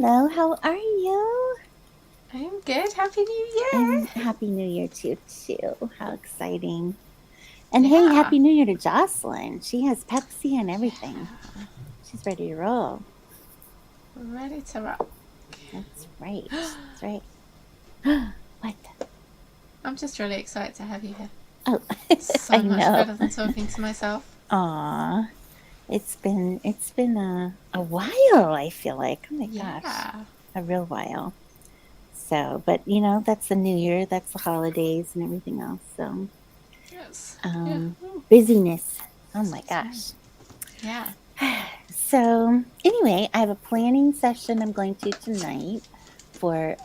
Hello, how are you? I'm good. Happy New Year. And Happy New Year to you too. How exciting. And hey, Yeah. Happy New Year to Jocelyn. She has Pepsi and everything. Yeah. She's ready to roll. I'm ready to rock. That's right. That's right. What? I'm just really excited to have you here. Oh, I So much know. better than talking to myself. Aw, it's been a while, I feel like. Oh my gosh. Yeah. A real while. So, but that's the new year, that's the holidays and everything else. So, Yes. Yeah. um, Ooh, busyness. Oh my excuse me. gosh. Yeah. So, anyway, I have a planning session I'm going to tonight for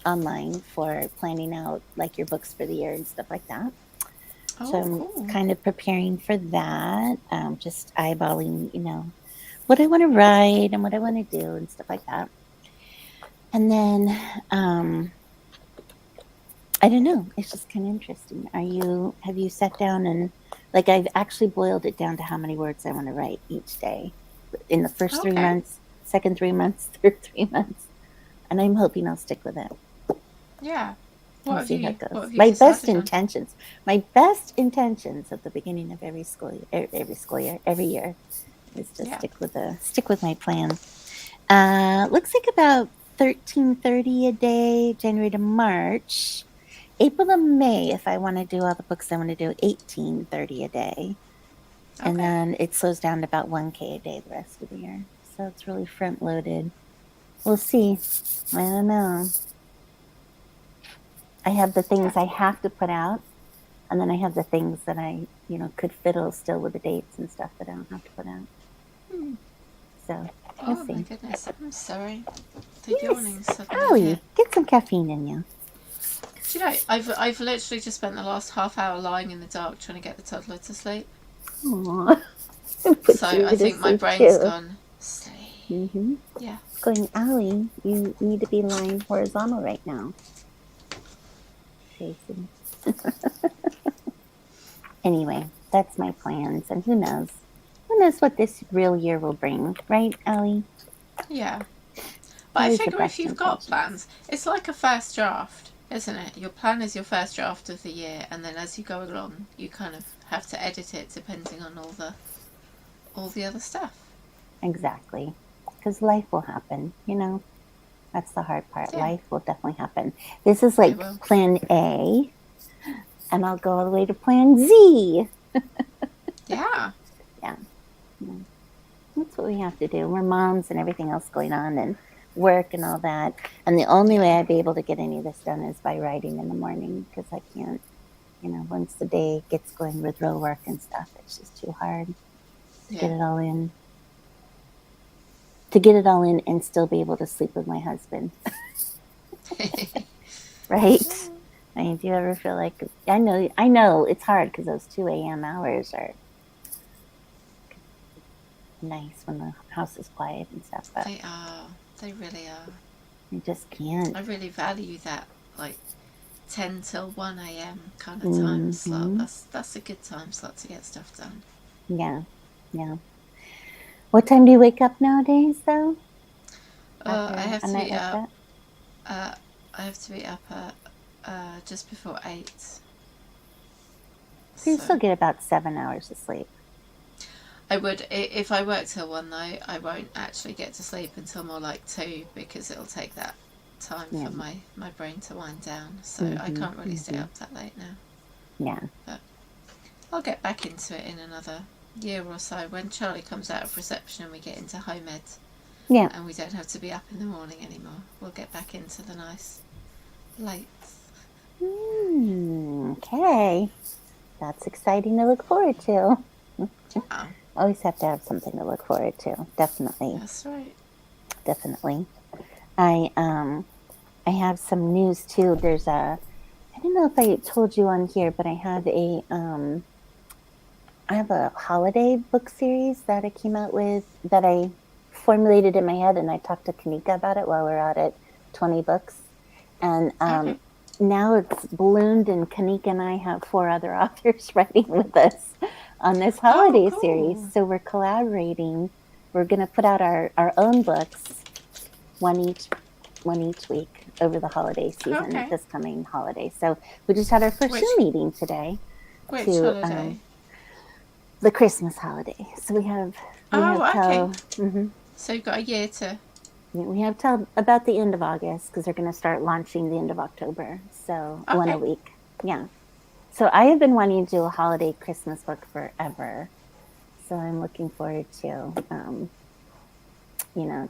online for planning out like your books for the year and stuff like that. So, Oh, I'm cool. kind of preparing for that, just eyeballing, what I want to write and what I want to do and stuff like that. And then, um, I don't know, it's just kind of interesting. Have you sat down and like I've actually boiled it down to how many words I want to write each day in the first three Okay. months, second 3 months, third 3 months, and I'm hoping I'll stick with it. Yeah. We'll see how it What goes. have you decided on? My best intentions at the beginning of every year, is to Yeah. stick with my plan. Looks like about 1330 a day, January to March. April to May, if I want to do all the books I want to do, 1830 a day. And Okay. then it slows down to about 1K a day the rest of the year. So it's really front loaded. We'll see. I don't know. I have the Yeah. things I have to put out, and then I have the things that could fiddle still with the dates and stuff that I don't have to put out. Hmm. So we'll Oh my see. goodness. I'm sorry. The Yes, yawning suddenly hit. Allie, get some caffeine in you. Do you know, I've literally just spent the last half hour lying in the dark trying to get the toddler to sleep. Aww, it So puts I you to think my sleep brain's too. gone, sleep. Mm-hmm. Yeah. Going, Allie, you need to be lying horizontal right now. Facing. Anyway, that's my plans, and who knows? Who knows what this real year will bring, right, Allie? Yeah. But I Always the figure if best you've got intentions. plans, it's like a first draft, isn't it? Your plan is your first draft of the year, and then as you go along, you kind of have to edit it depending on all the other stuff. Exactly. Because life will happen, That's the hard part. Yeah, Life will definitely happen. This is it like will. plan A, and I'll go all the way to plan Z. Yeah. Yeah. Yeah. That's what we have to do. We're moms and everything else going on and work and all that. And the only way Yeah. I'd be able to get any of this done is by writing in the morning because I can't, once the day gets going with real work and stuff, it's just too hard to Yeah. get it all in. To get it all in and still be able to sleep with my husband, right? I mean, do you ever feel like I know it's hard because those 2 a.m. hours are nice when the house is quiet and stuff, but They are. They really are. I just can't. I really value that, like 10 till 1 a.m. kind of time slot. Mm-hmm. That's a good time slot to get stuff done. Yeah, yeah. What time do you wake up nowadays, though? I After have a to night be like up. that, Uh, I have to be up at just before 8. so you So still get about 7 hours of sleep. I would, if I work till 1 though, I won't actually get to sleep until more like 2 because it'll take that time Yeah. for my brain to wind down. So I Mm-hmm. can't really stay Mm-hmm. up that late now. Yeah. But I'll get back into it in another year or so when Charlie comes out of reception and we get into home ed Yeah. and we don't have to be up in the morning anymore. We'll get back into the nice late. Okay. That's exciting to look forward to. Yeah, Always have to have something to look forward to. Definitely. that's right. Definitely. I have some news too. I don't know if I told you on here, but I have a holiday book series that I came out with that I formulated in my head, and I talked to Kanika about it while we are out at 20 Books. And Okay. now it's ballooned, and Kanika and I have four other authors writing with us on this Oh, holiday series. cool. So we're collaborating. We're going to put out our own books one each week over the holiday season, Okay. this coming holiday. So we just had our first Which Zoom meeting today which to holiday? the Christmas holiday. So we have Oh, okay. till So you've got a year to. we have till about the end of August because they're going to start launching the end of October. So one a Okay. week, yeah. So I have been wanting to do a holiday Christmas book forever. So I'm looking forward to,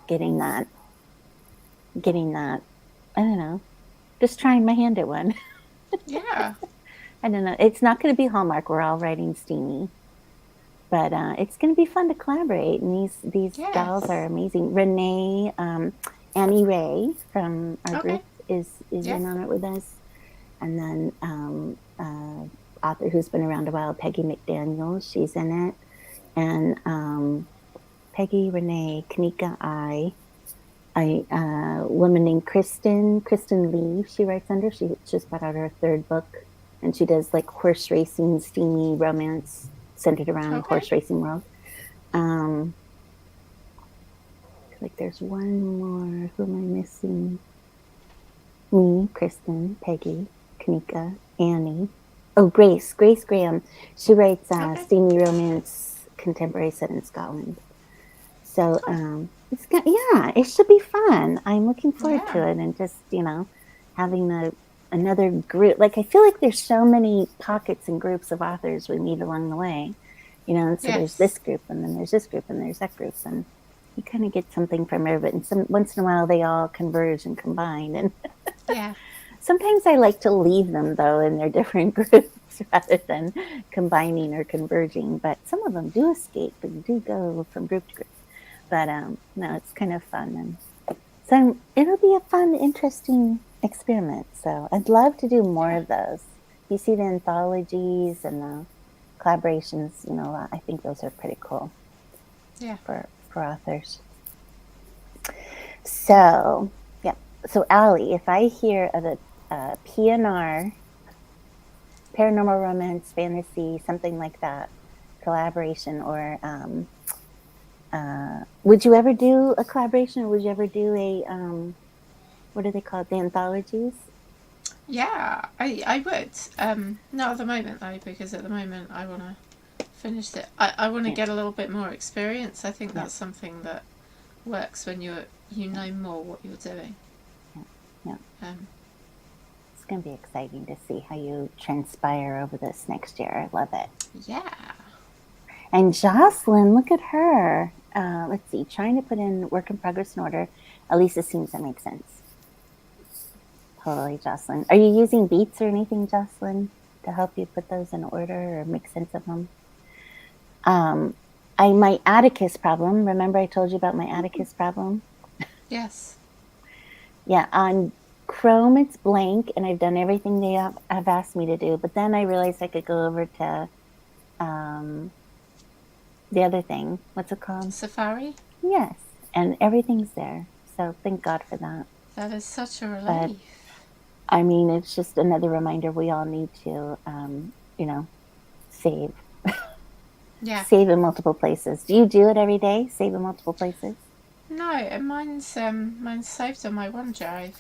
getting that. I don't know, just trying my hand at one. Yeah. I don't know. It's not going to be Hallmark. We're all writing steamy, but it's going to be fun to collaborate. And these gals are Yes. amazing. Renee, Annie Ray from our Okay. group is Yeah. in on it with us, and then author who's been around a while, Peggy McDaniel. She's in it, and Peggy, Renee, Kanika, woman named Kristen Lee. She writes under. She just put out her third book, and she does like horse racing, steamy romance centered around Okay. horse racing world. Um, like there's one more. Who am I missing? Me, Kristen, Peggy, Kanika, Annie. Oh, Grace Graham. She writes Okay. steamy romance, contemporary set in Scotland. So Cool. it should be fun. I'm looking forward Yeah. to it, and just having another group. Like I feel like there's so many pockets and groups of authors we meet along the way, and so there's Yes. this group, and then there's this group, and there's that group, and you kind of get something from everybody. And once in a while they all converge and combine, and Yeah. sometimes I like to leave them though in their different groups rather than combining or converging. But some of them do escape and do go from group to group. But no, it's kind of fun, and so it'll be a fun, interesting experiment. So I'd love to do more Yeah. of those. You see the anthologies and the collaborations, I think those are pretty cool. Yeah. For authors. So yeah. So Allie, if I hear of a PNR, paranormal romance, fantasy, something like that, collaboration, or would you ever do a collaboration, or would you ever do a what are they called, the anthologies? Yeah. I would. Not at the moment though, because at the moment I want to finish it. I want to Yeah, get a little bit more experience. I think yeah, that's something that works when you know more what you're doing. yeah, yeah. Um, It's going to be exciting to see how you transpire over this next year. I love it. yeah. And Jocelyn, look at her. Let's see, trying to put in work in progress in order. At least it seems that makes sense. Totally, Jocelyn. Are you using Beats or anything, Jocelyn, to help you put those in order or make sense of them? My Atticus problem. Remember I told you about my Atticus problem? Yes. Yeah, on Chrome it's blank, and I've done everything they have asked me to do. But then I realized I could go over to the other thing. What's it called? Safari. Yes, and everything's there. So thank God for that. That is such a But relief. I mean, it's just another reminder we all need to, save. Yeah. Save in multiple places. Do you do it every day? Save in multiple places? No, and mine's saved on my OneDrive,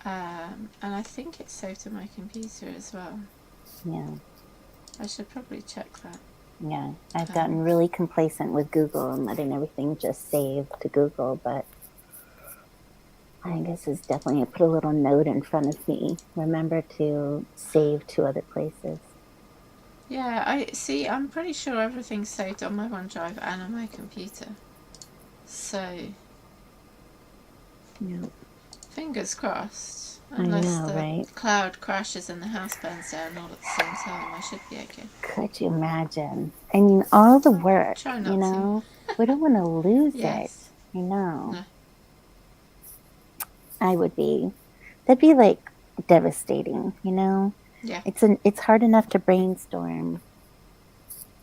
and I think it's saved on my computer as well. Yeah. I should probably check that. Yeah. I've gotten really complacent with Google and letting everything just save to Google, but I guess it's definitely put a little note in front of me. Remember to save to other places. Yeah, I see. I'm pretty sure everything's saved on my OneDrive and on my computer. So, Yeah. fingers crossed. I Unless know, the right? cloud crashes and the house burns down all at the same time, I should be okay. Could you imagine? I mean, all the work, Try not to. we don't want to lose it. Yes. I know. No. That'd be like devastating, Yeah. It's hard enough to brainstorm,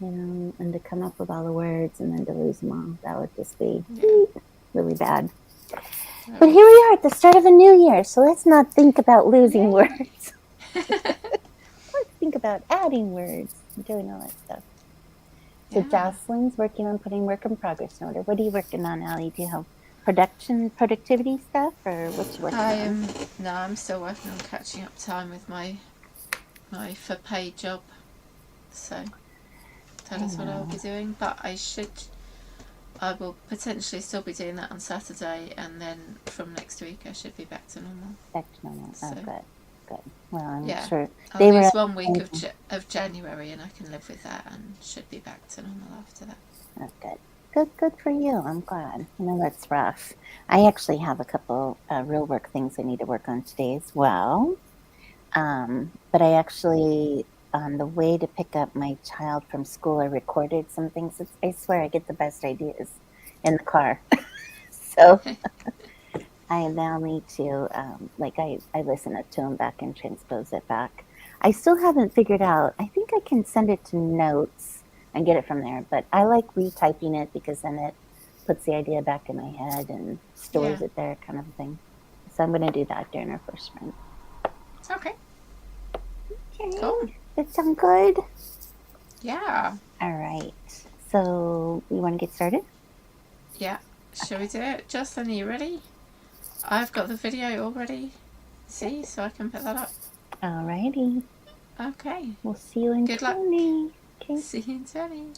and to come up with all the words and then to lose them all. That would just be really bad. But here we are at the start of a new year, so let's not think about losing words. Let's think about adding words and doing all that stuff. So Jocelyn's working on putting work in progress in order. What are you working on, Allie? Do you help? productivity stuff, or what you working I on? am no, I'm still working on catching up time with my for paid job. So that I is what I'll know. be doing. But I will potentially still be doing that on Saturday, and then from next week I should be back to normal. Back to normal. So Oh, good, good. Well, I'm yeah, sure I'll they were. lose 1 week of January, and I can live with that, and should be back to normal after that. Oh, good for you. I'm glad. I know that's rough. I actually have a couple real work things I need to work on today as well. But I actually, on the way to pick up my child from school, I recorded some things. I swear I get the best ideas in the car. So I now need to, I listen it to him back and transpose it back. I still haven't figured out, I think I can send it to notes and get it from there, but I like retyping it because then it puts the idea back in my head and stores Yeah. it there, kind of thing. So I'm going to do that during our first sprint. Okay. Okay. Cool. That sound good? Yeah. All right. So you want to get started? Yeah. Shall we do it? Jocelyn, are you ready? I've got the video already. See, so I can put that up. All righty. Okay. We'll see you in Good luck. 20. Okay. See you in 20.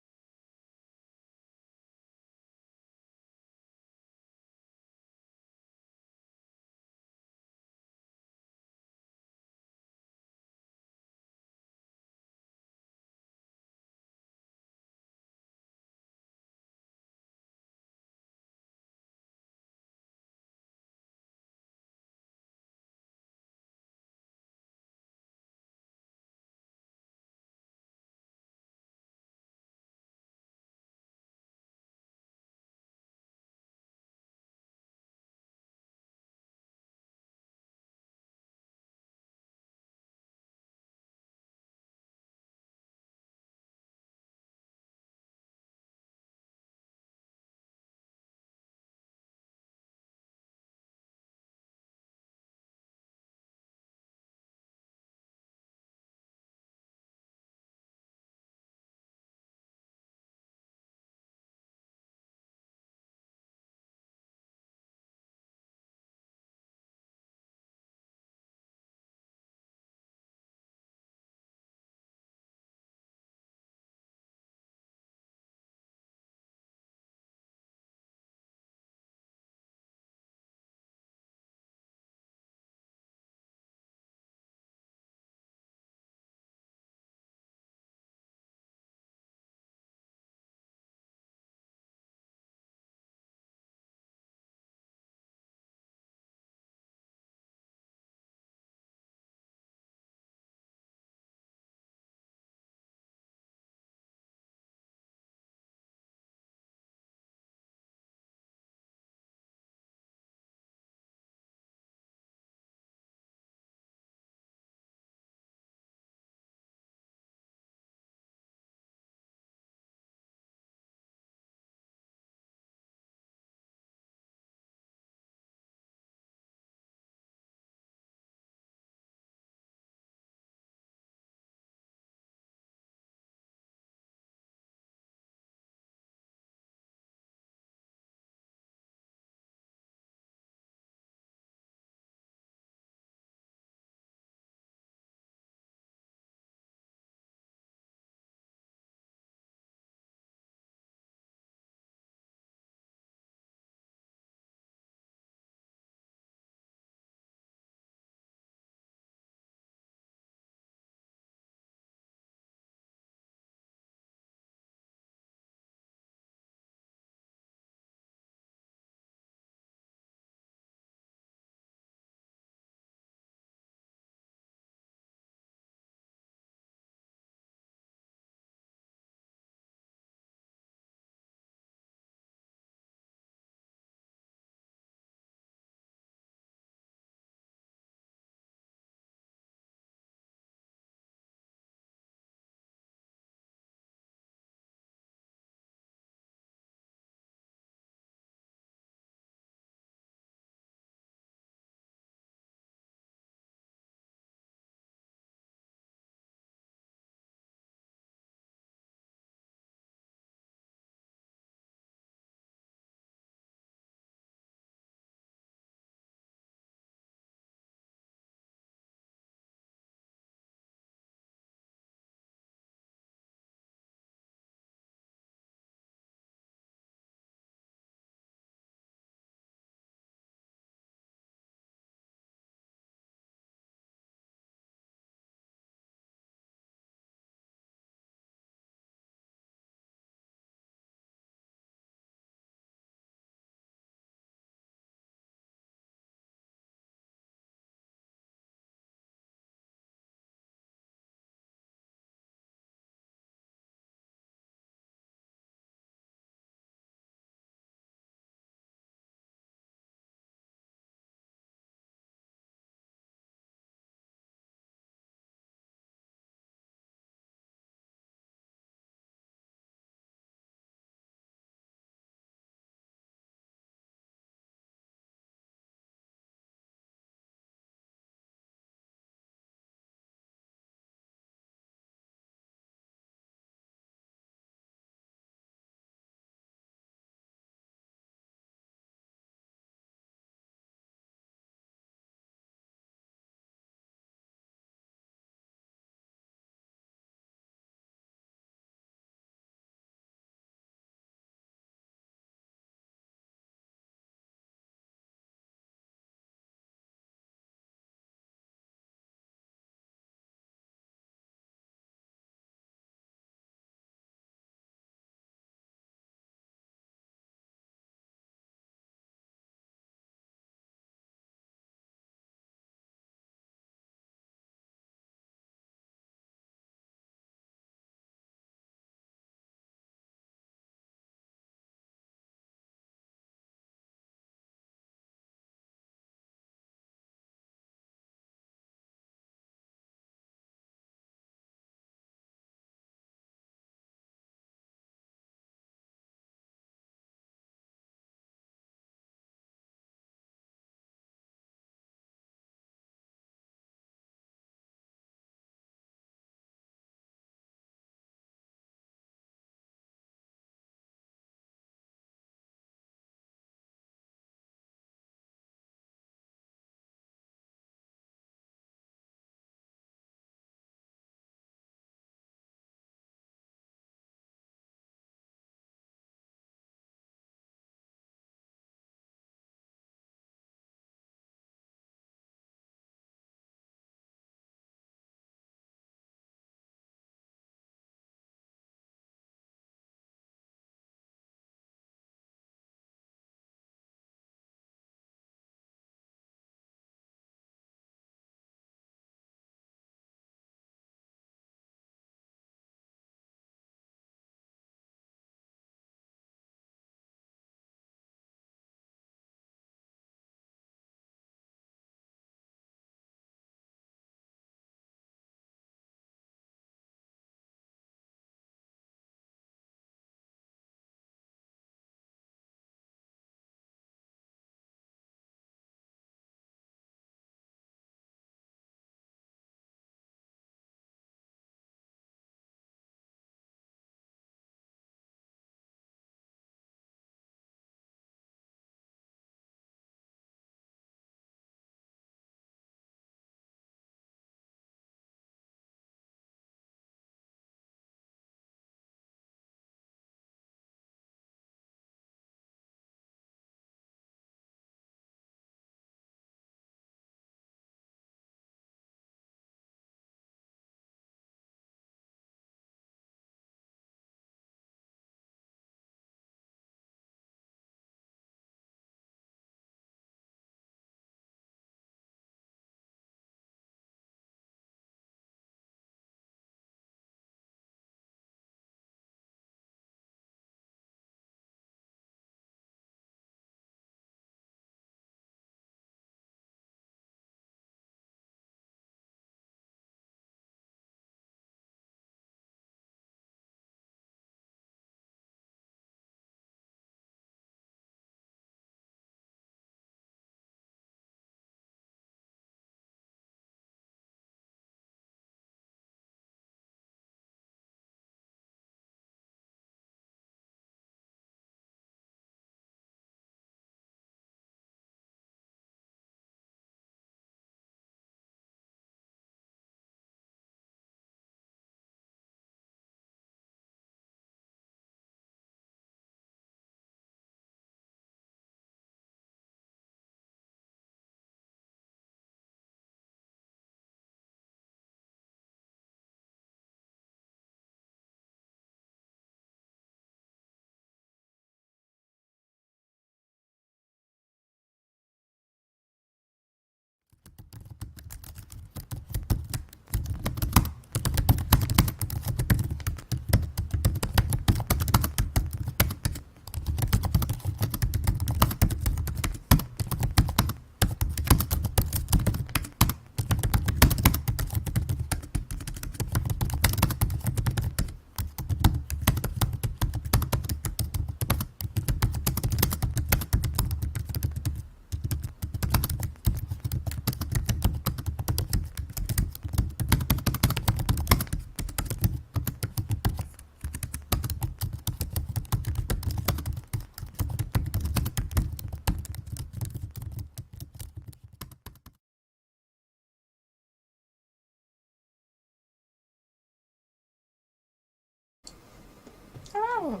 Hello.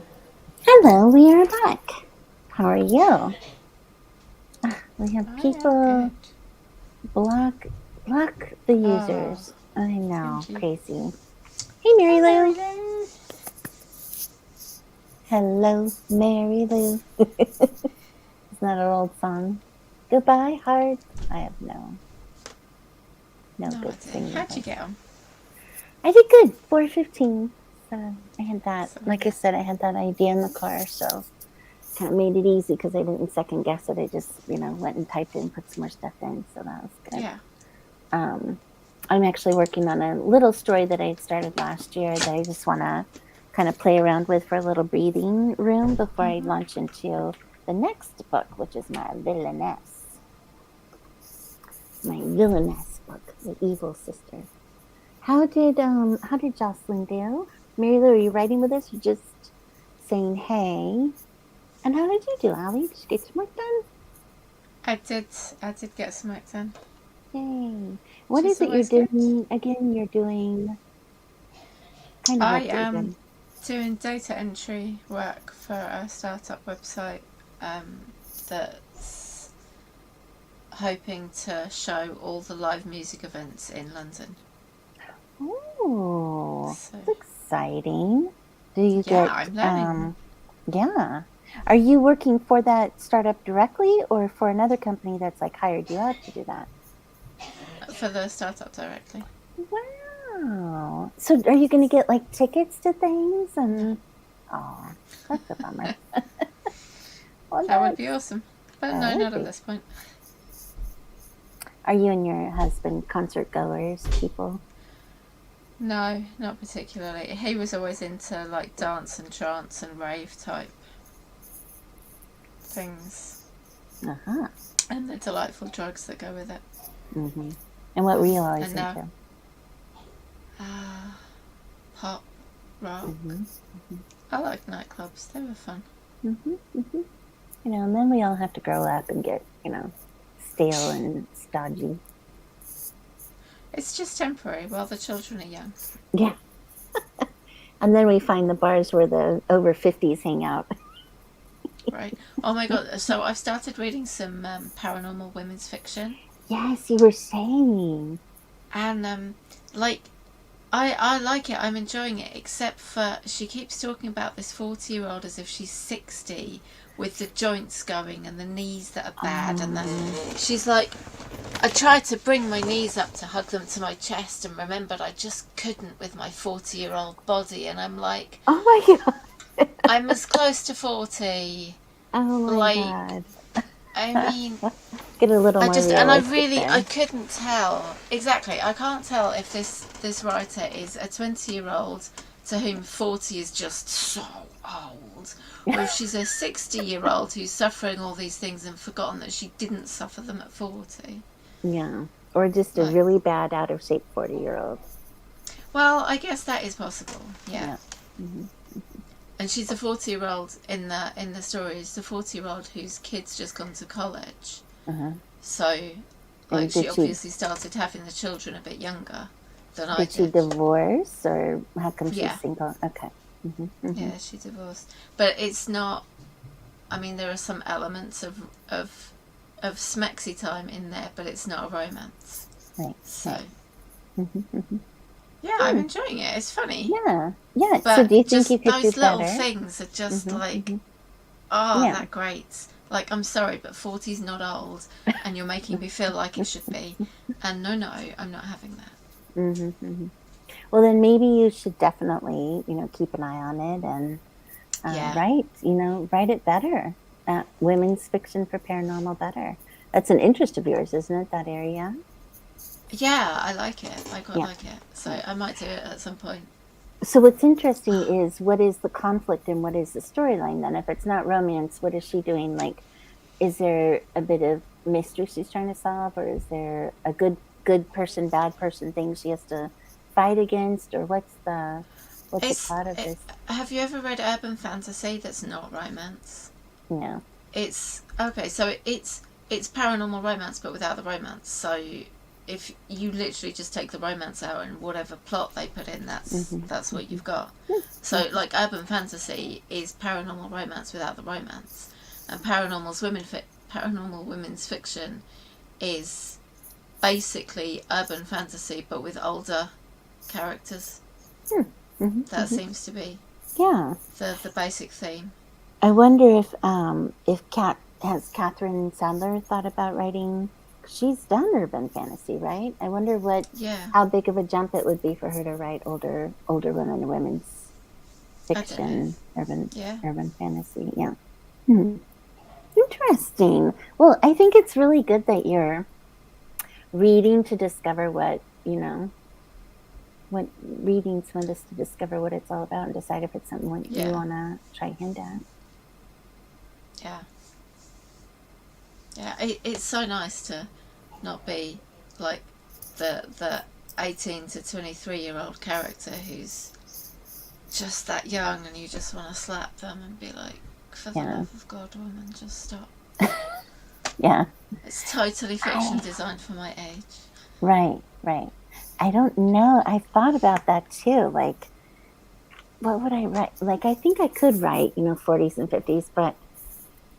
Hello, we are back. How are you? We have I people am block the good. users. I know, Thank you. crazy. Hey, Mary Mary Lou. Lou. Hello, Mary Lou. Isn't that an old song? Goodbye, heart. I have no No good idea. singing How'd you voice. get on? I did good. 4:15. So I had that. So, Like I said, I had that idea in the car, so kind of made it easy because I didn't second guess it. I just, went and typed in, put some more stuff in, so that was good. yeah. I'm actually working on a little story that I had started last year that I just want to kind of play around with for a little breathing room before I launch into the next book, which is my villainess. My villainess book, The Evil Sister. How did Jocelyn do? Mary Lou, are you writing with us? Or just saying hey? And how did you do, Allie? Did you get some work done? I did get some work done. Yay. What Which is is it you're always good. doing? Again, you're doing kind of I what you're am doing. doing data entry work for a startup website that's hoping to show all the live music events in London. Oh, So, that's exciting. Do you yeah, get, I'm learning. yeah. Are you working for that startup directly or for another company that's like hired you out to do that? For the startup directly. Wow. So are you going to get like tickets to things No. and, oh, that's a bummer. Well, That would be awesome. But that no, would not at be. this point. Are you and your husband concert goers, people? No, not particularly. He was always into like dance and trance and rave type things. Uh-huh. And the delightful drugs that go with it. Mm-hmm. And what were you always And now, into? pop, rock. Mm-hmm. I like nightclubs. They were fun. Mm-hmm. Mm-hmm. And then we all have to grow up and get, stale and stodgy. It's just temporary while the children are young. Yeah. And then we find the bars where the over 50s hang out. Right. Oh my god. So I've started reading some paranormal women's fiction. Yes, you were saying. And like I like it. I'm enjoying it. Except for she keeps talking about this 40-year-old as if she's 60, with the joints going and the knees that are bad. And she's like, I tried to bring my knees up to hug them to my chest, and remembered I just couldn't with my 40-year-old body. And I'm like, Oh my God. I'm as close to 40. Oh my Like, God. I mean, Get a little more realistic there. I couldn't tell exactly. I can't tell if this writer is a 20-year-old to whom 40 is just so old, or if she's a 60-year-old who's suffering all these things and forgotten that she didn't suffer them at 40. Yeah. Or just a Like, really bad, out of shape 40-year-old. well, I guess that is possible. Yeah. Mm-hmm. And she's a 40-year-old in the story. It's a 40-year-old whose kid's just gone to college. Uh-huh. So, like, she obviously started having the children a bit younger than I did. Did she divorce, or how come she's single? Okay. Mm-hmm. Yeah, she divorced. But it's not. I mean, there are some elements of smexy time in there, but it's not a romance. Right. So, Mm-hmm. yeah, I'm enjoying it. It's funny. Yeah. Yeah. But So do you think you could do those little better? things are just Yeah. that great. Like, I'm sorry, but 40's not old, and you're making me feel like it should be. And no, I'm not having that. Mm-hmm. Well, then maybe you should definitely, keep an eye on it and write it better. Women's fiction for paranormal better. That's an interest of yours, isn't it? That area. Yeah, I like it. I quite like it. So I might do it at some point. So what's interesting is what is the conflict and what is the storyline then? If it's not romance, what is she doing? Like, is there a bit of mystery she's trying to solve, or is there a good person, bad person thing she has to fight against, or what's the plot of this? Have you ever read urban fantasy that's not romance? No. It's okay. So it's paranormal romance, but without the romance. So if you literally just take the romance out and whatever plot they put in, that's what you've got. So like urban fantasy is paranormal romance without the romance, and paranormal women's fiction is basically urban fantasy but with older characters. That seems to be the basic theme. I wonder if has Catherine Sandler thought about writing. She's done urban fantasy, right? I wonder how big of a jump it would be for her to write older women's fiction, urban fantasy. Yeah. Interesting. Well, I think it's really good that you're reading to discover what reading some of this to discover what it's all about and decide if it's something you want to try hand at. Yeah, it's so nice to not be like the 18 to 23-year-old character who's just that young and you just want to slap them and be like, for the love of God, woman, just stop. Yeah. It's totally fiction designed for my age. Right. I don't know. I thought about that too. Like, what would I write? Like, I think I could write, 40s and 50s, but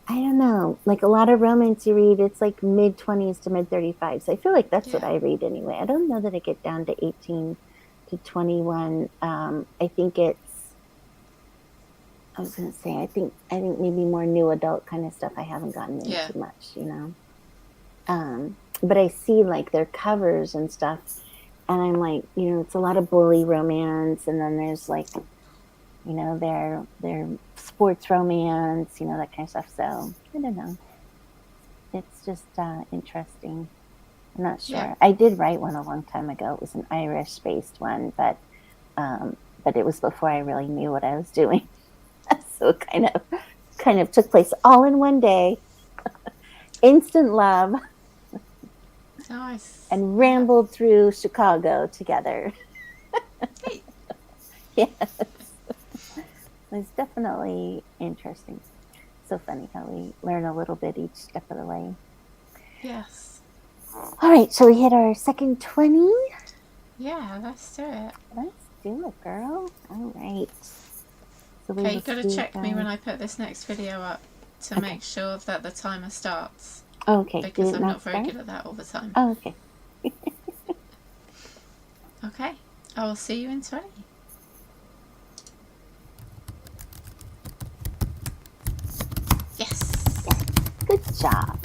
I don't know. Like a lot of romance you read, it's like mid-20s to mid-35s. I feel like that's what I read anyway. I don't know that I get down to 18 to 21. I think I was going to say, I think maybe more new adult kind of stuff I haven't gotten into much, But I see like their covers and stuff, and I'm like, it's a lot of bully romance, and then there's like, their sports romance, that kind of stuff. So I don't know. It's just interesting. I'm not sure. Yeah. I did write one a long time ago. It was an Irish-based one, but it was before I really knew what I was doing. So it kind of took place all in one day. Instant love. Nice. And rambled through Chicago together. Hey. Yes. It's definitely interesting. So funny how we learn a little bit each step of the way. Yes. All right, so we hit our second 20? Yeah, let's do it. Let's do it, girl. All right. So okay, you've got to check me when I put this next video up to make sure that the timer starts. Oh, okay. Because I'm not very good at that all the time. Oh, okay. Okay, I will see you in 20. Yes. Good job.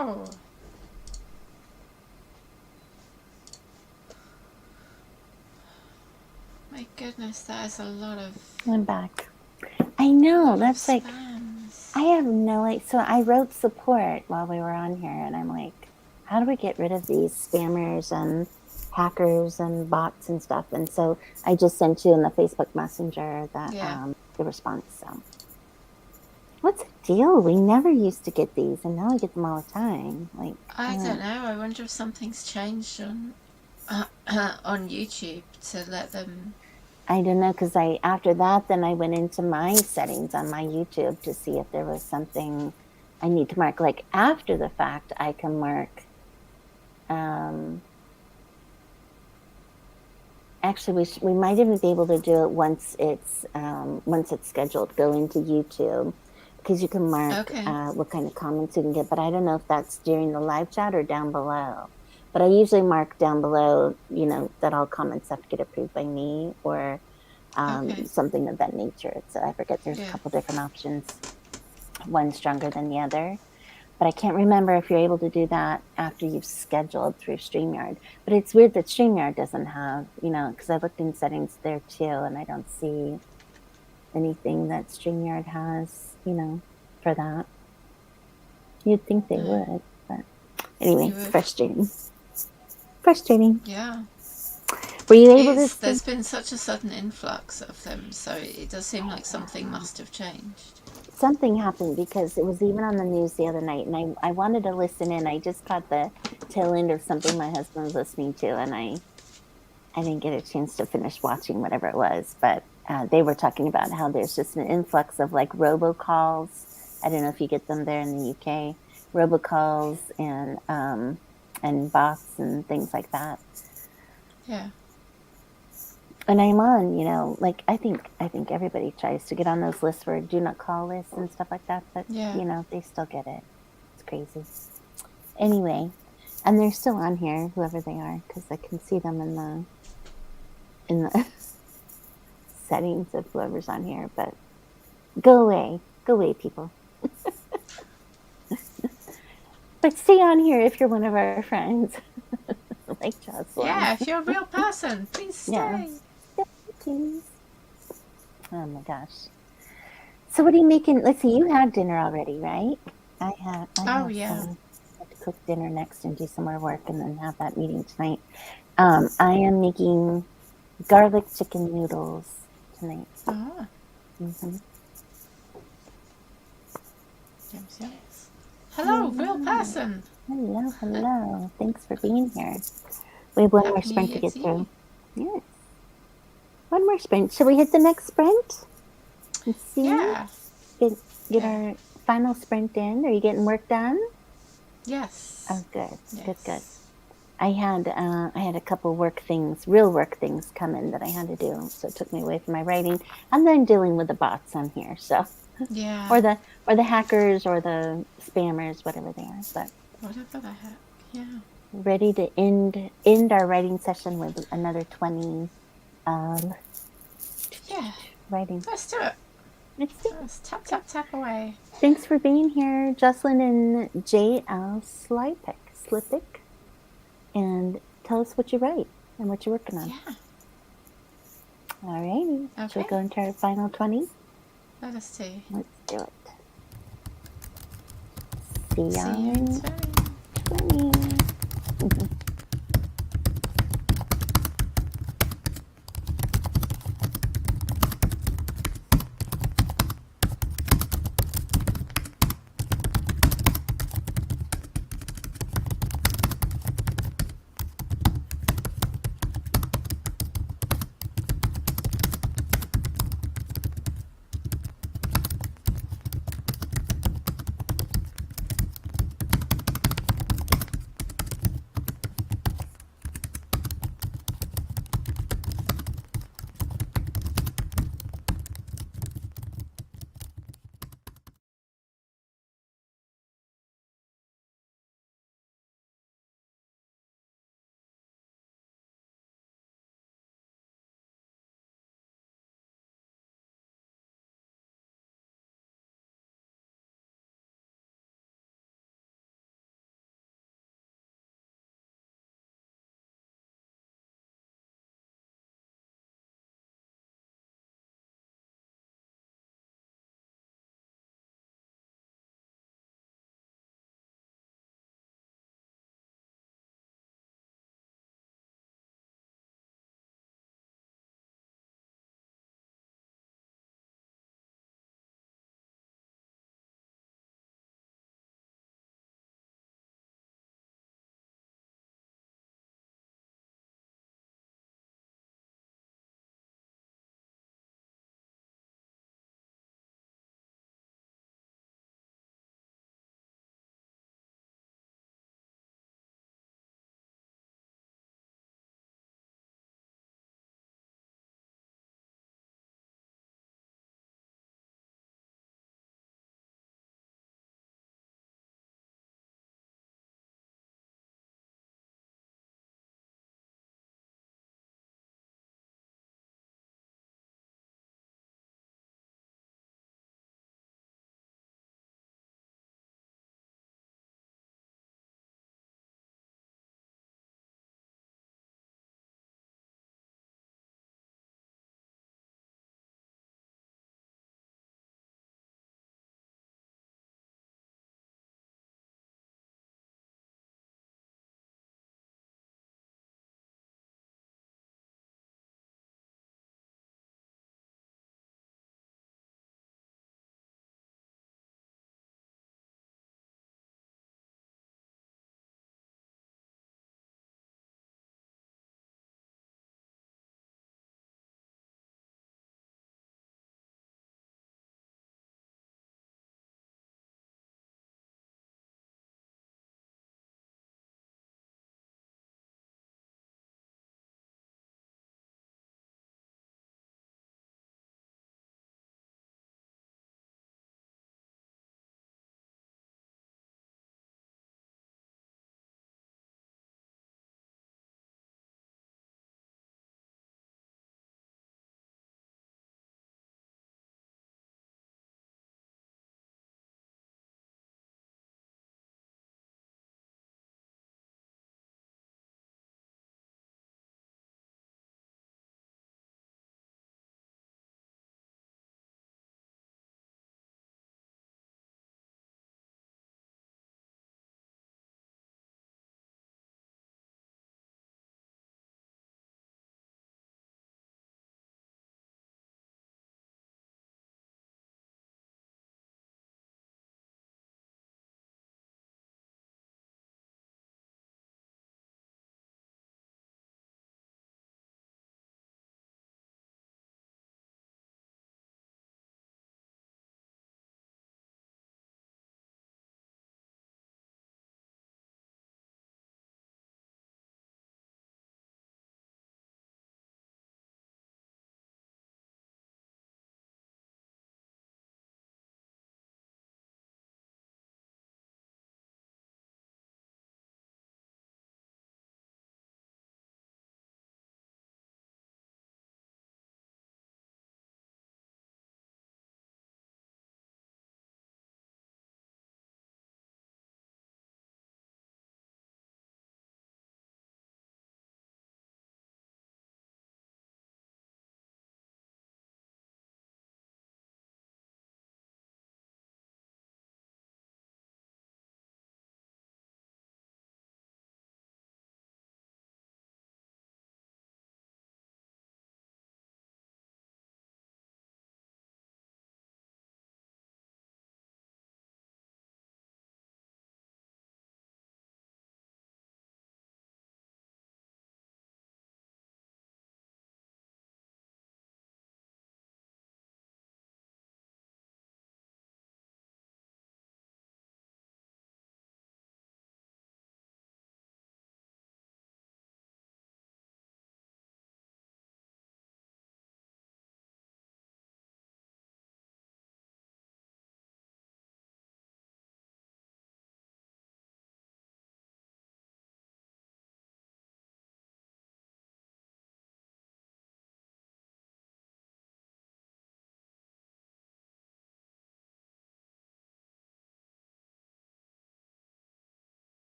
Wow. My goodness, that is a lot of I'm back. I know, that's like, spams. I have no idea. So I wrote support while we were on here, and I'm like, how do we get rid of these spammers and hackers and bots and stuff? And so I just sent you in the Facebook Messenger the response. So what's the deal? We never used to get these, and now we get them all the time. Like, I don't know. I wonder if something's changed on YouTube to let them. I don't know, because after that, then I went into my settings on my YouTube to see if there was something I need to mark. Like after the fact, I can mark. Actually, we might even be able to do it once it's scheduled. Go into YouTube, because you can mark what kind of comments you can get. But I don't know if that's during the live chat or down below. But I usually mark down below, that all comments have to get approved by me or something of that nature. So I forget, there's a couple different options, one stronger than the other. But I can't remember if you're able to do that after you've scheduled through StreamYard. But it's weird that StreamYard doesn't have, because I looked in settings there too, and I don't see anything that StreamYard has, for that. You'd think they would, but anyway, it's frustrating. Yeah. Were you able to? There's been such a sudden influx of them, so it does seem like something must have changed. Something happened, because it was even on the news the other night, and I wanted to listen in. I just caught the tail end of something my husband was listening to, and I didn't get a chance to finish watching whatever it was, but they were talking about how there's just an influx of like robocalls. I don't know if you get them there in the UK, robocalls and bots and things like that. Yeah. And I'm on, like I think everybody tries to get on those lists for do not call lists and stuff like that, but they still get it. It's crazy. Anyway, and they're still on here, whoever they are, because I can see them in the settings of whoever's on here. But go away, people. But stay on here if you're one of our friends, like Jocelyn. Yeah, if you're a real person, please stay. Yeah. Please. Oh my gosh. So what are you making? Let's see, you had dinner already, right? I have have to cook dinner next and do some more work and then have that meeting tonight. I am making garlic chicken noodles tonight. Oh. Mm-hmm. Yes. Hello, real person. Hello. Thanks for being here. We have one more sprint to get through. Yes. One more sprint. Should we hit the next sprint? Let's see. Yeah. Get our final sprint in. Are you getting work done? Yes. Oh, good. Yes. Good. I had a couple real work things come in that I had to do, so it took me away from my writing, and then dealing with the bots on here. So yeah, or the hackers or the spammers, whatever they are. But whatever the heck, yeah. Ready to end our writing session with another 20. Writing. Let's do it. Let's tap away. Thanks for being here, Jocelyn and J.L. Slipik. And tell us what you write and what you're working on. Yeah. All righty. Okay. Should we go into our final 20? Let us see. Let's do it. See you in 20.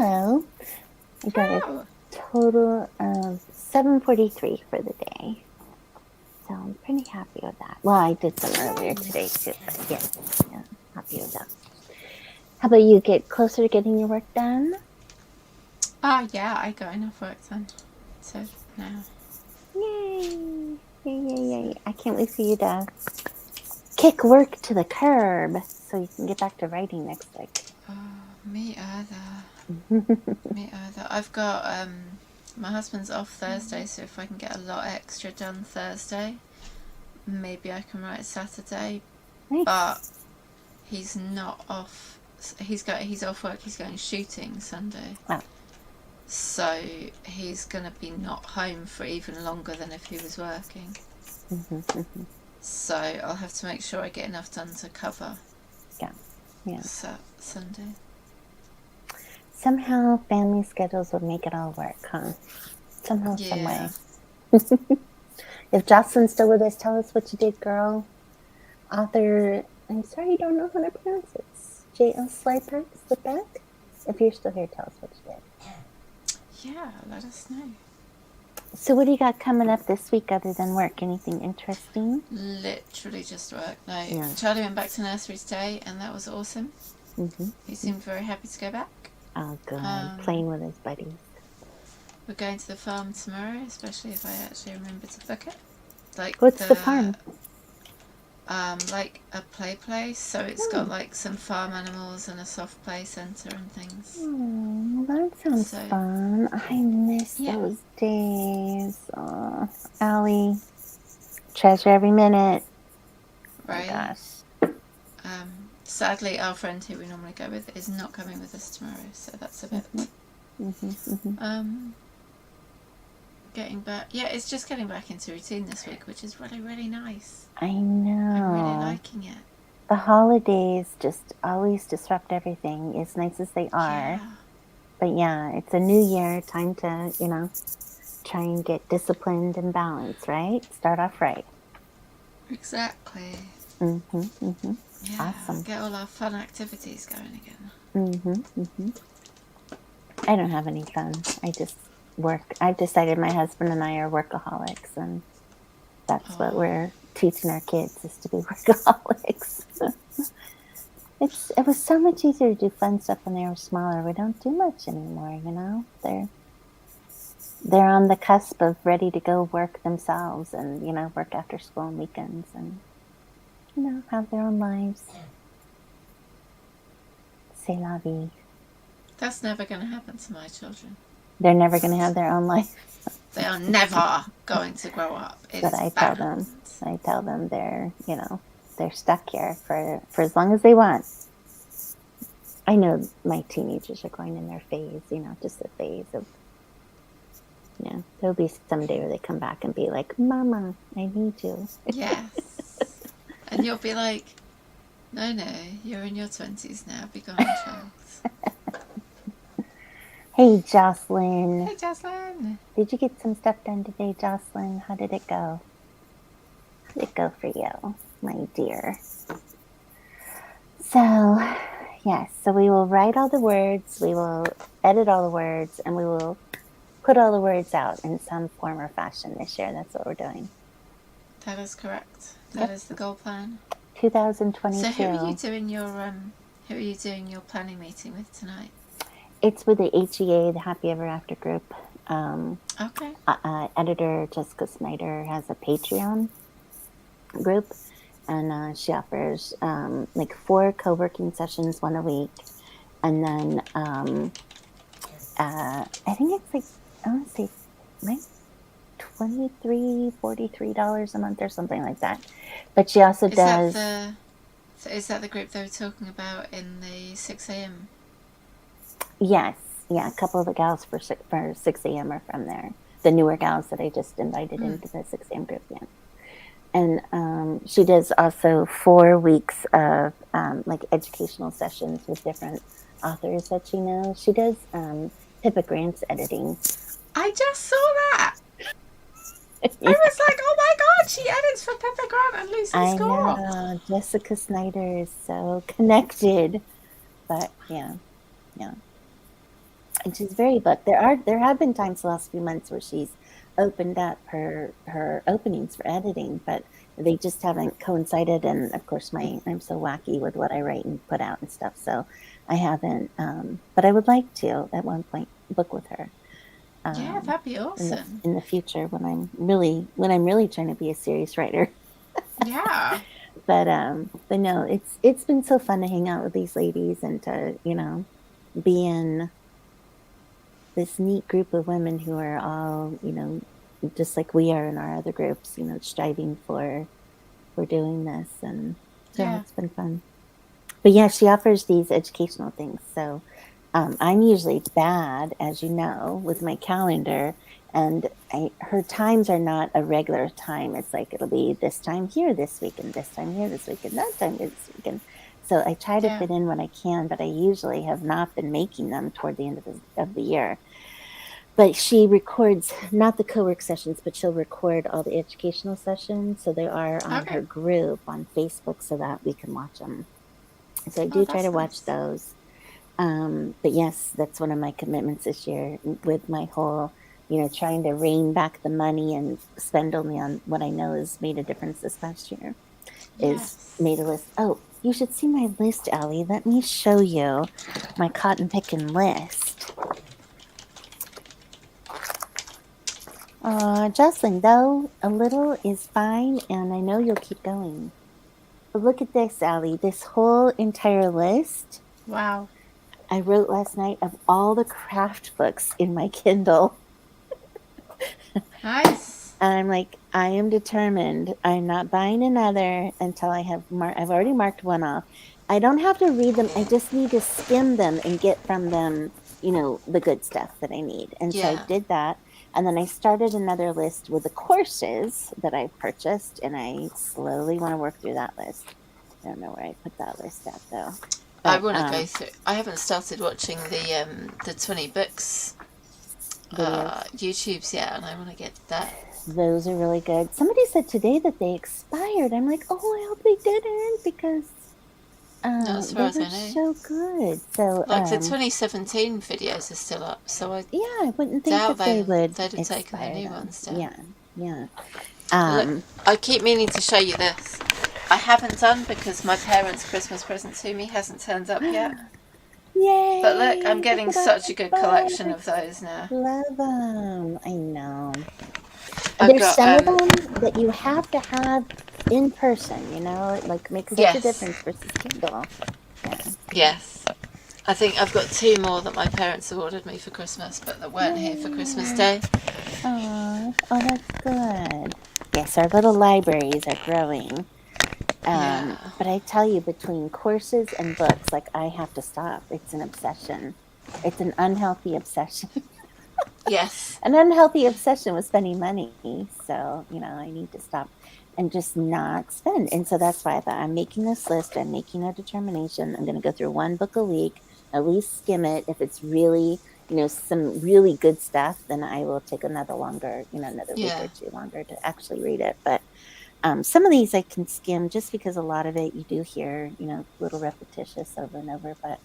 Hello. I got a Oh, total of 743 for the day. So I'm pretty happy with that. Well, I did some earlier today too, but yeah, happy with that. How about you? Get closer to getting your work done? yeah, I got enough work done. So now. Yay! Yay, yay, So, yay. I can't wait for you to kick work to the curb so you can get back to writing next week. me either. Me either. I've got my husband's off Thursday, so if I can get a lot extra done Thursday, maybe I can write Saturday. Nice. But he's not off. He's off work. He's going shooting Sunday. Oh. So he's gonna be not home for even longer than if he was working. So I'll have to make sure I get enough done to cover. Yeah. Sunday. Somehow family schedules would make it all work, huh? Somehow, Yeah. some way. If Jocelyn's still with us, tell us what you did, girl. Author, I'm sorry, I don't know how to pronounce it. J.L. Slipak? If you're still here, tell us what you did. Yeah, let us know. So what do you got coming up this week other than work? Anything interesting? Literally just work. No, Yeah. Charlie went back to nursery today, and that was awesome. Mm-hmm. He seemed very happy to go back. Oh, good. Playing with his buddies. We're going to the farm tomorrow, especially if I actually remember to book it. What's the farm? Like a play place, so it's got like some farm animals and a soft play centre and things. Oh, that sounds fun. I miss those days. Oh, Allie, treasure every minute. Right. Oh my gosh. Sadly, our friend who we normally go with is not coming with us tomorrow, so that's a bit. Getting back. Yeah, it's just getting back into routine this week, which is really, really nice. I know. I'm really liking it. The holidays just always disrupt everything, as nice as they are. Yeah. But yeah, it's a new year, time to, try and get disciplined and balanced, right? Start off right. Exactly. Yeah, awesome. Get all our fun activities going again. I don't have any fun. I just work. I've decided my husband and I are workaholics, and that's what we're teaching our kids, is to be workaholics. It was so much easier to do fun stuff when they were smaller. We don't do much anymore, They're on the cusp of ready to go work themselves and, work after school and weekends and, have their own lives. C'est la vie. That's never going to happen to my children. They're never going to have their own life. They are never going to grow up. But I tell them they're, they're stuck here for as long as they want. I know my teenagers are going in their phase, just a phase of, there'll be someday where they come back and be like, Mama, I need you. Yes. And you'll be like, no, you're in your 20s now. Be gone, child. Hey, Jocelyn. Hey, Jocelyn. Did you get some stuff done today, Jocelyn? How did it go? How did it go for you, my dear? So, yes, so we will write all the words, we will edit all the words, and we will put all the words out in some form or fashion this year. That's what we're doing. That is correct. That is the goal plan. 2022. So who are you doing your planning meeting with tonight? It's with the HEA, the Happy Ever After group. Okay. Editor Jessica Snyder has a Patreon group, and she offers 4 co-working sessions, 1 a week, and then I think it's I want to say $43 a month or something like that. But she also does. Is that the group they were talking about in the 6 a.m.? Yes, yeah, a couple of the gals for 6 a.m. are from there. The newer gals that I just invited into the 6 a.m. group, yeah. And she does also 4 weeks of educational sessions with different authors that she knows. She does Pippa Grant's editing. I just saw that. I was like, oh my God, she edits for Pippa Grant and Lucy Score. I know, Jessica Snyder is so connected. But yeah. and she's very booked. There have been times the last few months where she's opened up her openings for editing, but they just haven't coincided. And of course, I'm so wacky with what I write and put out and stuff, so I haven't. But I would like to at one point book with her. Yeah, that'd be In awesome. the future when I'm really trying to be a serious writer. Yeah. But no, it's been so fun to hang out with these ladies and to be in this neat group of women who are all just like we are in our other groups, striving for doing this, and so Yeah. it's been fun. But yeah, she offers these educational things, so I'm usually bad, as you know, with my calendar, and her times are not a regular time. It's like it'll be this time here this week, and this time here this week, and that time here this week, and so I try to Yeah. fit in when I can, but I usually have not been making them toward the end of the year. But she records not the co-work sessions, but she'll record all the educational sessions, so they are on Okay. her group on Facebook, so that we can watch them. So I Oh, do try that's to watch nice. those. But yes, that's one of my commitments this year with my whole, trying to rein back the money and spend only on what I know has made a difference this past year, is Yes. made a list. Oh, you should see my list, Allie. Let me show you my cotton picking list. Jocelyn, though, a little is fine, and I know you'll keep going. But look at this, Allie. This whole entire list Wow. I wrote last night of all the craft books in my Kindle. Nice. And I'm like, I am determined. I'm not buying another until I have I've already marked one off. I don't have to read them. I just need to skim them and get from them, the good stuff that I need. And so I Yeah. did that. And then I started another list with the courses that I've purchased, and I slowly want to work through that list. I don't know where I put that list at though. I But want to go through. I haven't started watching the 20 books videos. YouTubes yet, and I want to get that. Those are really good. Somebody said today that they expired. I'm like, oh, I hope they didn't, because Not as far they as were I know. so good. So Like the 2017 videos are still up, so I yeah, I wouldn't think doubt that they would they'd have taken the expire new them. ones down. Yeah, yeah. Look, I keep meaning to show you this. I haven't done because my parents' Christmas present to me hasn't turned up yet. Yay! But look, I'm Look getting at all such a the good collection of books. those now. Love them. I know. I've There's got some of them that you have to have in person. It like makes such a yes, difference versus Kindle. Yeah. yes. I think I've got 2 more that my parents have ordered me for Christmas, but that weren't here for Christmas Yay. Day. Oh, that's good. Yes, our little libraries are growing. Yeah. But I tell you, between courses and books, like I have to stop. It's an obsession. It's an unhealthy obsession. Yes. An unhealthy obsession with spending money. So, I need to stop and just not spend. And so that's why I thought I'm making this list. I'm making a determination. I'm going to go through one book a week, at least skim it. If it's really, some really good stuff, then I will take another week Yeah. or two longer to actually read it. But some of these I can skim just because a lot of it you do hear, a little repetitious over and over. But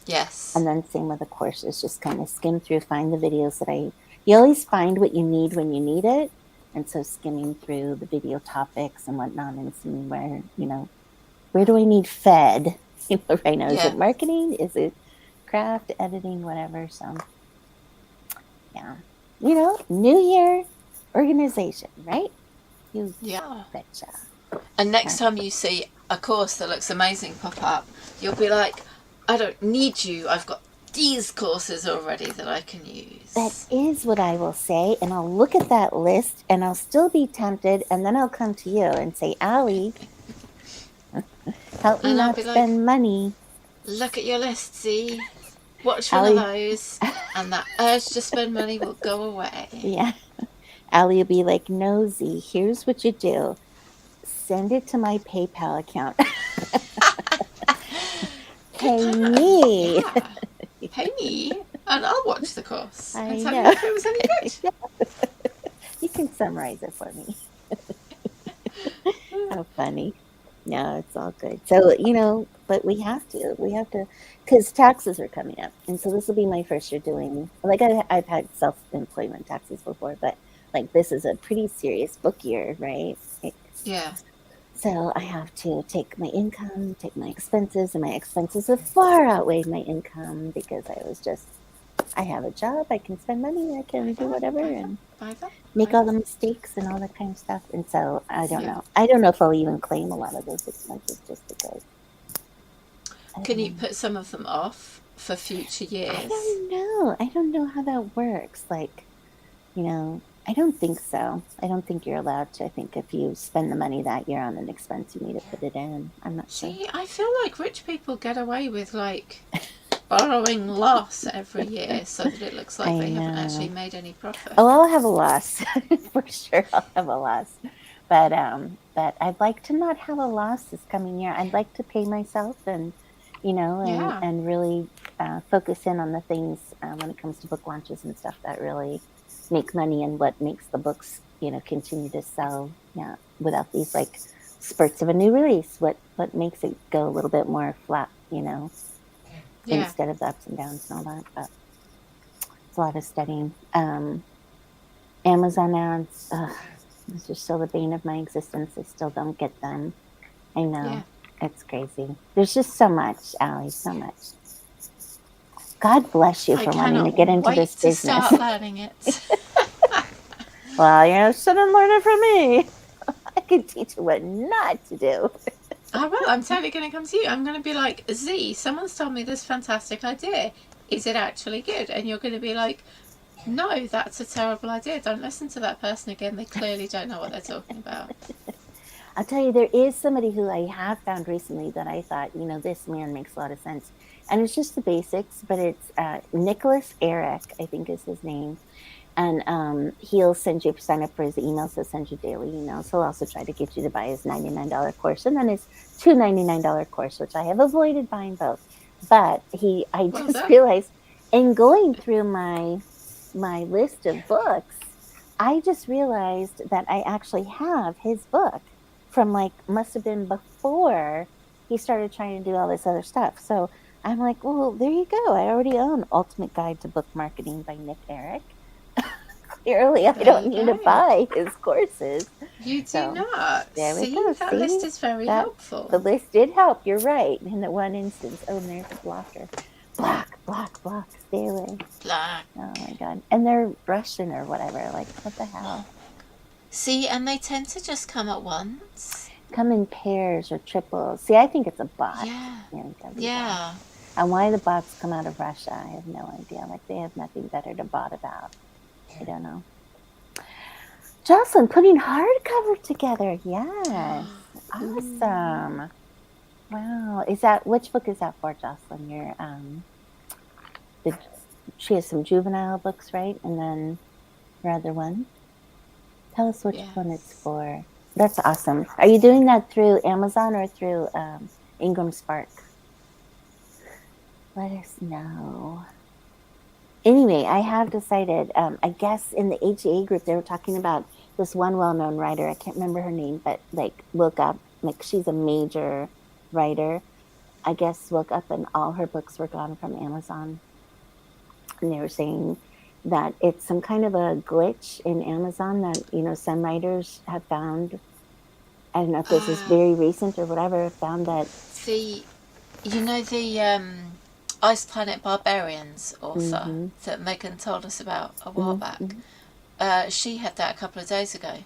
Yes. and then same with the courses, just kind of skim through, find the videos you always find what you need when you need it. And so skimming through the video topics and whatnot and seeing where do I need fed? Right now, is it marketing? Is it craft, editing, whatever? So yeah, new year, organization, right? You betcha. And next time you see a course that looks amazing pop up, you'll be like, I don't need you. I've got these courses already that I can use. That is what I will say. And I'll look at that list and I'll still be tempted. And then I'll come to you and say, Allie, help me not spend money. Look at your list, see? Watch one of those, and that urge to spend money will go away. Yeah. Allie will be like, no, Z, here's what you do. Send it to my PayPal account. Pay me. Yeah. Pay me, and I'll watch the course I and tell know. you if it was any good. You can summarize it for me. How funny. No, it's all good. So, but we have to, because taxes are coming up. And so this will be my first year doing, like, I've had self-employment taxes before, but like this is a pretty serious book year, right? Yeah. So I have to take my income, take my expenses, and my expenses have far outweighed my income because I have a job, I can spend money, I can do whatever Buy that. and Buy that. make Buy all that. the mistakes and all that kind of stuff. And so I don't Yeah. know. I don't know if I'll even claim a lot of those expenses just because I Can don't you know. put some of them off for future I years? don't know. I don't know how that works. Like, I don't think so. I don't think you're allowed to. I think if you spend the money that year on an expense, you need to put it in. I'm not sure. See, I feel like rich people get away with like borrowing loss every year so that it looks like I they haven't actually know. made any profit. Oh, I'll have a loss for sure. I'll have a loss, but I'd like to not have a loss this coming year. I'd like to pay myself and Yeah. and really focus in on the things when it comes to book launches and stuff that really make money and what makes the books continue to sell. Yeah, without these like spurts of a new release. What makes it go a little bit more flat, Yeah. instead of the ups and downs and all that. But it's a lot of studying. Amazon ads, ugh, it's just still the bane of my existence. I still don't get them. I Yeah. know. It's crazy. There's just so much, Allie, so much. God bless you I for wanting to cannot get into wait this to business. start learning it. Well, shouldn't learn it from me. I can teach you what not to do. I will. I'm totally going to come to you. I'm going to be like, Z, someone's told me this fantastic idea. Is it actually good? And you're going to be like, no, that's a terrible idea. Don't listen to that person again. They clearly don't know what they're talking about. I'll tell you, there is somebody who I have found recently that I thought, this man makes a lot of sense. And it's just the basics, but it's Nicholas Eric, I think is his name. And he'll send you sign up for his emails. He'll send you daily emails. He'll also try to get you to buy his $99 course and then his $299 course, which I have avoided buying both. But I Well just done. realized in going through my list of books, I just realized that I actually have his book from like must have been before he started trying to do all this other stuff. So I'm like, well, there you go. I already own Ultimate Guide to Book Marketing by Nick Eric. Clearly, I There don't you need to go. buy his courses. You do So not. there we See, go. that list See, is very that helpful. the list did help. You're right. In that one instance. Oh, and there's a blocker. Block, block, block. Stay away. Black. Oh my god. And they're Russian or whatever. Like, what the hell? See, and they tend to just come at once. Come in pairs or triples. See, I think it's a bot. Yeah. Bot. Yeah. And why the bots come out of Russia, I have no idea. Like, they have nothing better to bot about. I don't know. Jocelyn putting hardcover together. Yes. Awesome. Wow. Which book is that for, Jocelyn? She has some juvenile books, right? And then her other one. Tell us which one it's for. That's awesome. Are you doing that through Amazon or through Ingram Spark? Let us know. Anyway, I have decided, I guess in the HEA group, they were talking about this one well-known writer. I can't remember her name, but like woke up, like she's a major writer. I guess woke up and all her books were gone from Amazon. And they were saying that it's some kind of a glitch in Amazon that, some writers have found. I don't know if this is very recent or whatever, found that. The Ice Planet Barbarians author that Megan told us about a while back. She had that a couple of days ago.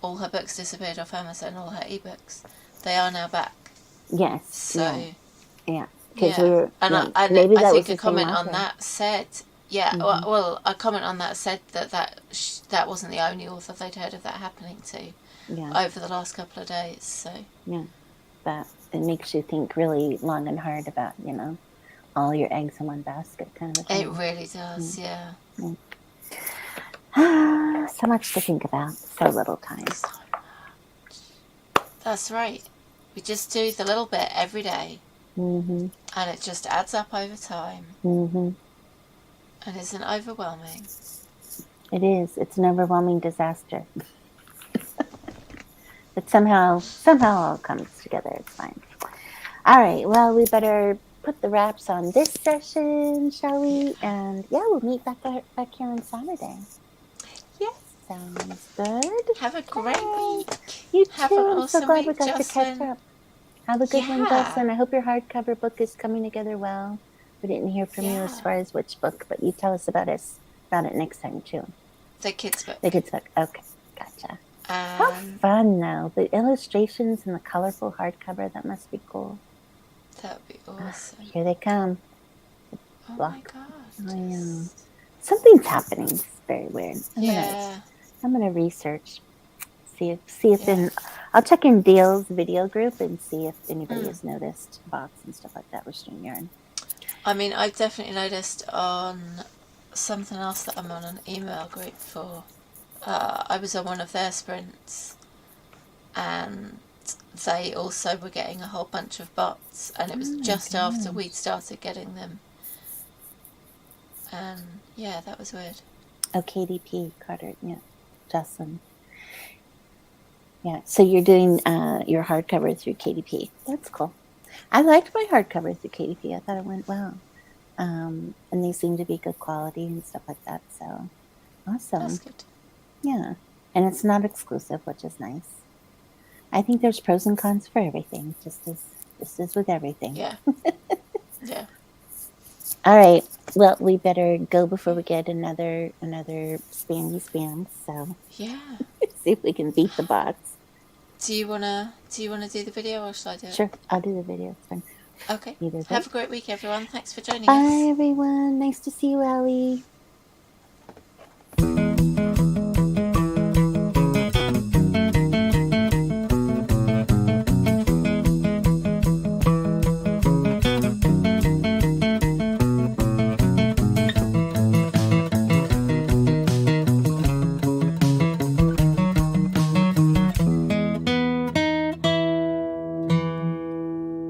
All her books disappeared off Amazon, all her ebooks. They are now back. Yes. So. Yeah. Yeah. And maybe I that think was a comment on that said, well, a comment on that said that wasn't the only author they'd heard of that happening to over the last couple of days. So. Yeah. But it makes you think really long and hard about, all your eggs in one basket kind of thing. It really does, yeah. So much to think about, so little time. So much. That's right. We just do the little bit every day. And it just adds up over time. And isn't overwhelming. It is. It's an overwhelming disaster. But somehow all comes together. It's fine. All right. Well, we better put the wraps on this session, shall we? Yeah. And yeah, we'll meet back here on Saturday. Yeah. Sounds good. Have a great Okay. week. You Have too. an I'm so awesome glad we week, got to catch Jocelyn. up. Have a good one, Yeah. Jocelyn. I hope your hardcover book is coming together well. We didn't hear from you as Yeah. far as which book, but you tell us about it next time too. The kids' book. The kids' book. Okay, gotcha. How fun though. The illustrations and the colorful hardcover, that must be cool. That would be awesome. Here they come. Oh Block. my god. I know. Something's happening. It's very weird. Yeah. I'm gonna research. See if I'll check in Dale's video group and see if anybody has noticed bots and stuff like that with StreamYard. I mean, I've definitely noticed on something else that I'm on an email group for. I was on one of their sprints, and they also were getting a whole bunch of bots, and it was just after we'd started getting them. And yeah, that was weird. Oh, KDP, Carter, yeah, Jocelyn. Yeah, so you're doing your hardcover through KDP. That's cool. I liked my hardcover through KDP. I thought it went well. And they seem to be good quality and stuff like that. So awesome. That's good. Yeah. And it's not exclusive, which is nice. I think there's pros and cons for everything, just as with everything. Yeah. Yeah. All right. Well, we better go before we get another spam. So yeah. See if we can beat the bots. Do you wanna do the video, or shall I do it? Sure, I'll do the video. It's fine. Okay. Have a great week, everyone. Thanks for joining us. Bye, everyone. Nice to see you, Ellie.